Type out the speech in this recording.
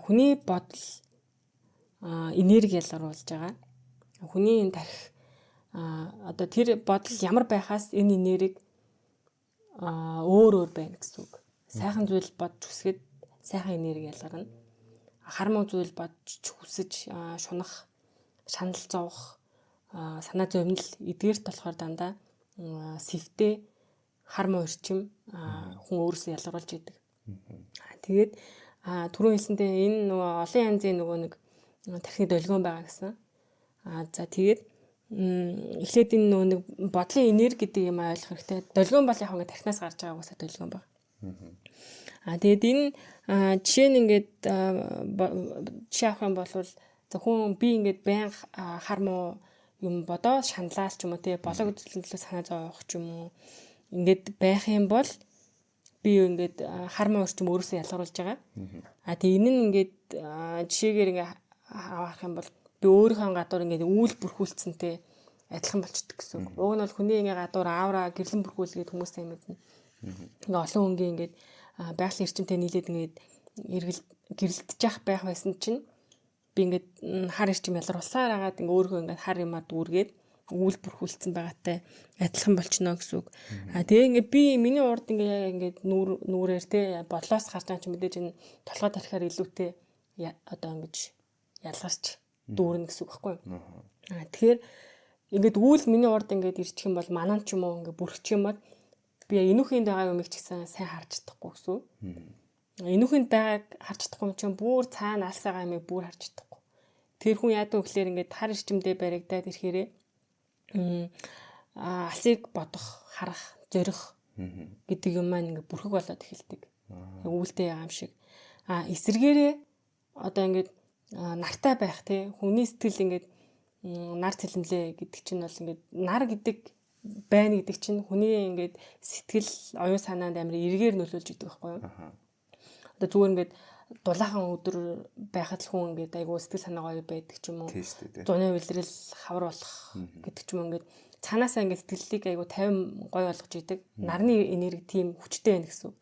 хүний бодол энерги ялгаруулж байгаа. Хүний энэ тарих одоо тэр бодол ямар байхаас энэ энерги өөр байна гэсэн үг. Сайхан зүйл бодж хүсгээд сайхан энерги ялгарна. Хармуу зүйл бодж хүсэж шунах, шанал зовох, санаа зовнил эдгээрт болохоор дандаа сэвтэй хармуу орчим хүн өөрөөсөө ялгаруулж идэг. Тэгээд түрүүн хэлсэнтэй энэ нөгөө олон янзын нөгөө нэг тархины долгион байгаа гэсэн. За тэгээд эхлээд энэ нөгөө нэг бодлын энерги гэдэг юм ойлгох хэрэгтэй. Долгион бол яг ингээд тархинаас гарч байгаа уусаа долгион байна. Тэгээд энэ жишээ нь ингээд жишээ авах юм бол за хүн би ингээд байнга хармуу юм бодоо шаналал ч юм уу тий болог үзүүлэлт төлөө санаа зовох ч юм уу ингээд байх юм бол би ингээд хармуу орчим өөрөөсөө ялгаруулж байгаа. Тэгээ энэ нь ингээд жишээгээр ингээд авах юм бол би өөрийнхөө гадуур ингээд үүл бүрхүүлцэнтэй адилхан болчдөг гэсэн. Уг нь бол хүний ингээд гадуур аавра гэрлэн бүрхүүлгээд хүмүүстэй юм мэднэ. Ингээд олон хүнгийн ингээд байгалийн эрчимтэй нийлээд ингээд гэрэлтэж явах байх байсан чинь би ингээд хар эрчим ялгаруулсаар агаад ингээд өөрийнхөө ингээд хар юмаа дүүргээд үүл бүрхүүлсэн байгаатай адилхан болчихно гэсэн үг. Тэгээ ингээд би миний урд ингээд нүрээр те бодлоос гарч байгаа ч мэдээж энэ толгой тарихаар илүүтэй одоо ингэж ялгарч дүүрнэ гэсэн үг байхгүй юу? Тэгэхээр ингээд үүл миний урд ингээд ирчих юм бол манан ч юм уу ингээд бүрхчих юм бол би энүүхэнд байгаа юмыг ч гэсэн сайн харж чадахгүй гэсэн үг. Энүүхэнд байгааг харж чадахгүй юм чинь бүр цаана алс байгаа юмыг бүр харж чадахгүй. Тэр хүн яадаг вэ гэхээр ингээд хар эрчимдээ баригдаад ирэхээрээ алсыг бодох, харах, зорих гэдэг юм маань ингээд бүрхэг болоод эхэлдэг. Үүлтэй байгаа юм шиг. Эсэргээрээ одоо ингээд нартай байх тий хүний сэтгэл ингээд нар цэлмлээ гэдэг чинь бол ингээд нар гэдэг байна гэдэг чинь хүний ингээд сэтгэл оюун санаанд амар эргээр нөлөөлж идэг байхгүй юу? Одоо зүгээр ингээд дулаахан өдөр байхад л хүн ингээд айгуу сэтгэл санаа гоё байдаг ч юм уу. Зуны үйлрэл хавар болох гэдэг ч юм уу ингээд цаанаасаа ингээд сэтгэлийг айгуу 50 гоё болгож идэг. Нарны энерги тийм хүчтэй байна гэсэн үг.